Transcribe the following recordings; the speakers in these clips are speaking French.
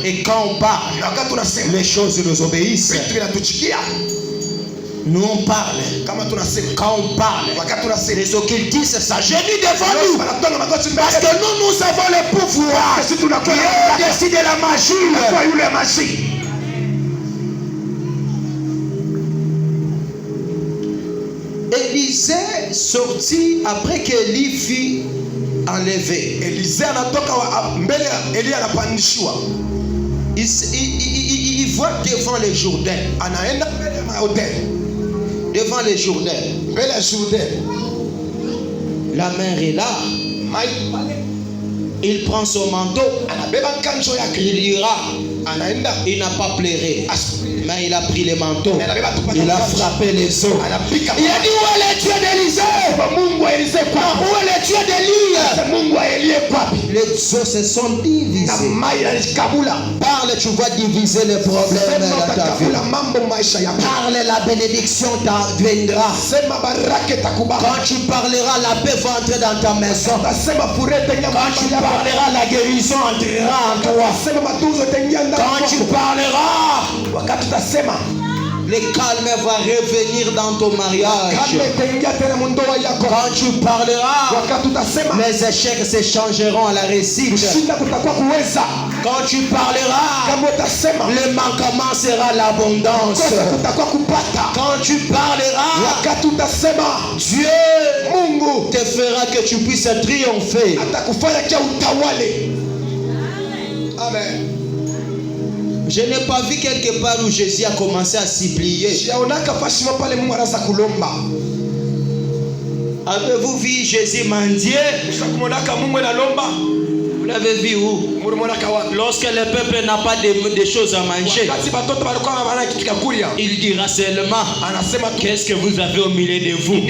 Et quand on parle, les choses nous obéissent. Nous on parle. Quand on parle, les occultistes s'agenouillent devant nous. Parce que nous avons le pouvoir. Dieu décide de la magie. Élisée sortit après qu'Élie fut enlevé. Il voit devant le Jourdain. Devant le Jourdain. La mer est là. Il prend son manteau. Il ira. Il n'a pas pleuré. Mais il a pris le manteau. Il a frappé les eaux. Il a dit, où est le Dieu d'Élisée? Où est le Dieu d'Élie? Les eaux se sont divisées. Parle, tu vas diviser les problèmes dans ta vie. Parle, la bénédiction viendra. Quand tu parleras, la paix va entrer dans ta maison. Quand tu parleras, la guérison entrera en toi. Quand tu parleras, le calme va revenir dans ton mariage. Quand tu parleras, les échecs se changeront à la réussite. Quand tu parleras, le manquement sera l'abondance. Quand tu parleras, Dieu te fera que tu puisses triompher. Amen. Je n'ai pas vu quelque part où Jésus a commencé à supplier. Avez-vous vu Jésus mendier? Vous l'avez vu où? Lorsque le peuple n'a pas de choses à manger, il dira seulement, qu'est-ce que vous avez au milieu de vous?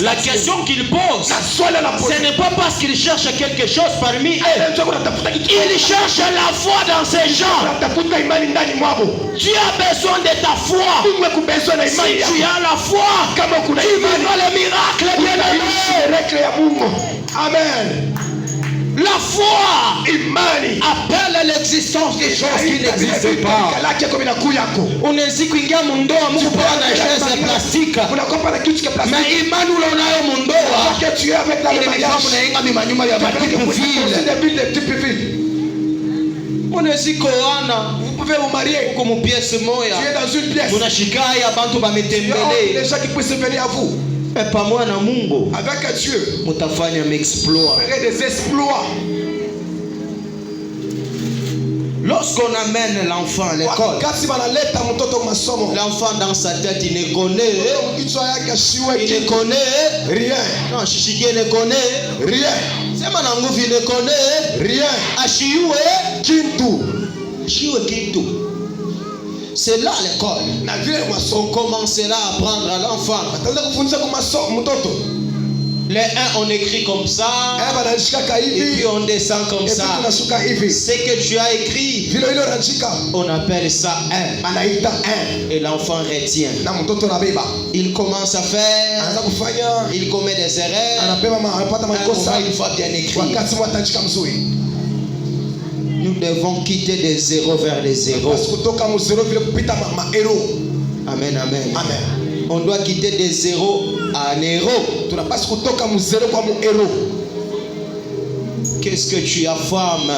La question qu'il pose, ce n'est pas parce qu'il cherche quelque chose parmi eux. Il cherche la foi dans ces gens. Tu as besoin de ta foi. Si tu as la foi, tu vivras le miracle, bien-aimé. Amen. La foi appelle l'existence des choses qui n'existent pas. Unaweza kuingia mundoa Mungu pana chaise plastiki. Mais imani unayo mundoa. Ile mifamu na inga mimanyuma ya matipu vile. Unaweza kuoana. Vous pouvez vous marier comme pièce moya. Tu es dans une pièce. Unashikia abantu bametembelea. Les gens qui puissent venir à vous. Mais pas moi na Mungu. Avec Dieu, mutafanya exploit. Des exploits. Lorsqu'on amène l'enfant à l'école, l'enfant dans sa tête, il ne connaît rien. Non, Chichigue ne connaît rien. C'est Manangoufi, il ne connaît rien. Achioué Kintu. C'est là l'école. On commencera à apprendre à l'enfant. Les 1 on écrit comme ça. Et puis on descend comme ça. Ce que tu as écrit, on appelle ça 1. Et l'enfant retient. Il commence à faire. Il commet des erreurs. Il faut bien écrire. Nous devons quitter des zéros vers les zéros. Amen, amen. On doit quitter des zéros à un héros. Qu'est-ce que tu as, femme?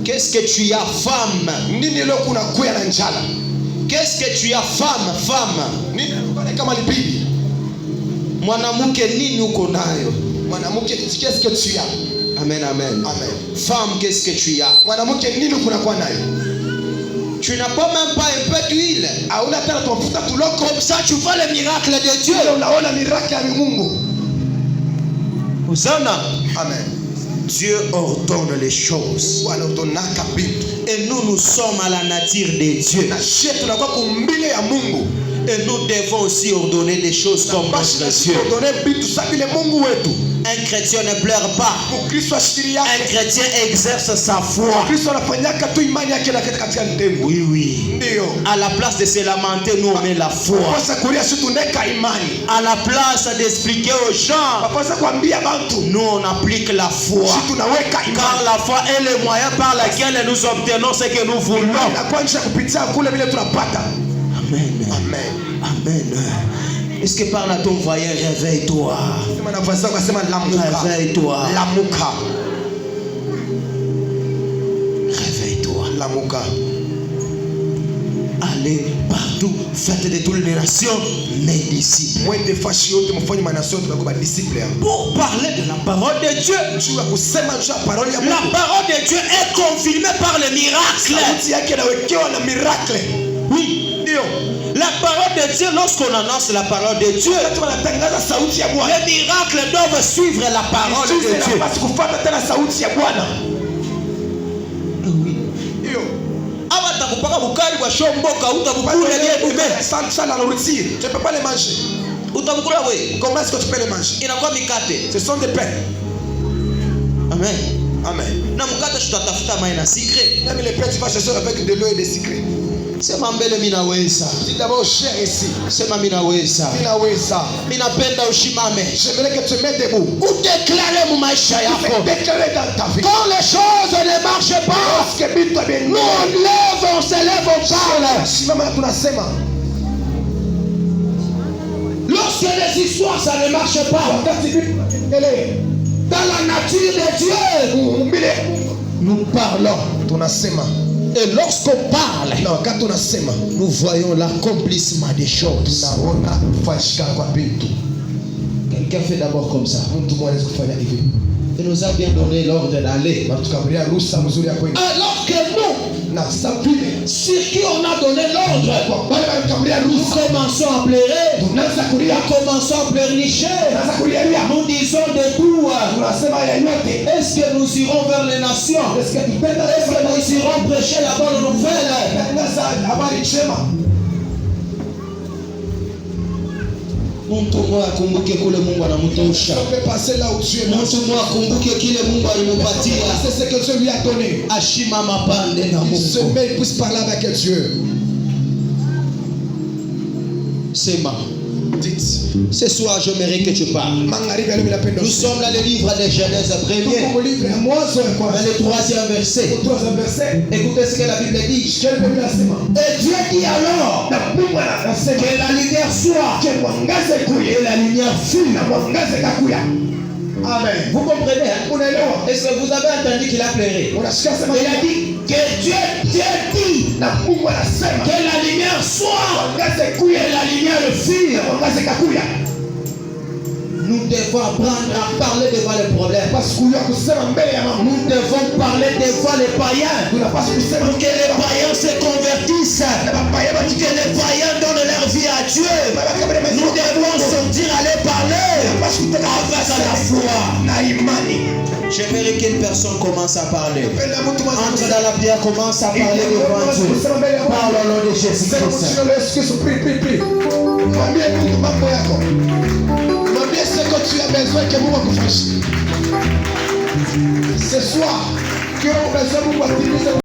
Qu'est-ce que tu as, femme? Qu'est-ce que tu as, femme? Mwanamuke nini uko nayo? Qu'est-ce que tu as? Amen, amen. Femme, qu'est-ce que tu as? Tu n'as pas même pas un peu d'huile. Comme ça, tu vois le miracle de Dieu. Hosanna. Amen. Dieu ordonne les choses. Et nous sommes à la nature de Dieu. Et nous devons aussi ordonner des choses comme notre Dieu. Un chrétien ne pleure pas. Un chrétien exerce sa foi. Oui, oui. À la place de se lamenter, nous on met la foi. À la place d'expliquer aux gens, nous on applique la foi. Car la foi est le moyen par lequel nous obtenons ce que nous voulons. Amen. Amen. Amen. Est-ce que par là ton voyant, réveille-toi. Réveille-toi. Réveille-toi. Allez partout, faites de toutes les nations mes disciples. Pour parler de la parole de Dieu. La parole de Dieu est confirmée par le miracle. Oui. La parole de Dieu, lorsqu'on annonce la parole de Dieu, les miracles doivent suivre la parole de Dieu. Tu ne peux pas les manger. Comment est-ce que tu peux les manger? Ce sont des pains. Amen. Amen. Même les pains, tu vas chercher avec de l'eau et des sucres. C'est ma belle minaweza. Dis d'abord cher ici. C'est ma minaweza. Minaweza. Minapenda ushimame. J'aimerais que tu mettes debout. Ou déclarer mon maisha yako. Déclarer dans ta vie. Quand les choses ne marchent pas, nous on lève, on se lève, on parle. Lorsque les histoires ça ne marche pas, dans la nature de Dieu, nous parlons. Et lorsqu'on parle, nous voyons l'accomplissement des choses. Quelqu'un fait d'abord comme ça. Il nous a bien donné l'ordre d'aller. Alors que nous, sur qui on a donné l'ordre, nous commençons à pleurer, nous commençons à pleurnicher, nous disons de tout. Est-ce que nous irons vers les nations? Est-ce que nous irons prêcher la bonne nouvelle? Mtu mmoja akumbuke kule Mungu anamtosha. Mtu mmoja akumbuke kile Mungu alimpatia. C'est ce que Dieu lui a donné. Ashima mapande na Mungu. Se met, il puisse parler avec Dieu. Sema. Dites. Ce soir, j'aimerais que tu parles. Nous sommes dans le livre de Genèse 1er. Dans le 3e verset. Écoutez ce que la Bible dit. Et Dieu dit alors que la lumière soit. Et la lumière fut. Amen. Vous comprenez? Est-ce que vous avez entendu qu'il a pleuré? Il a dit que Dieu dit que la lumière soit et la lumière fut. Nous devons apprendre à parler devant les problèmes. Nous devons parler devant les païens. Pour que les païens se convertissent. Pour que les païens donnent leur vie à Dieu. Nous devons sortir, aller parler avec la foi. J'aimerais qu'une personne commence à parler. Entre dans la prière, commence à parler devant Dieu. Parle au nom de Jésus-Christ. Ce que tu as besoin que vous me fassiez. Ce soir, que vous avez besoin de vous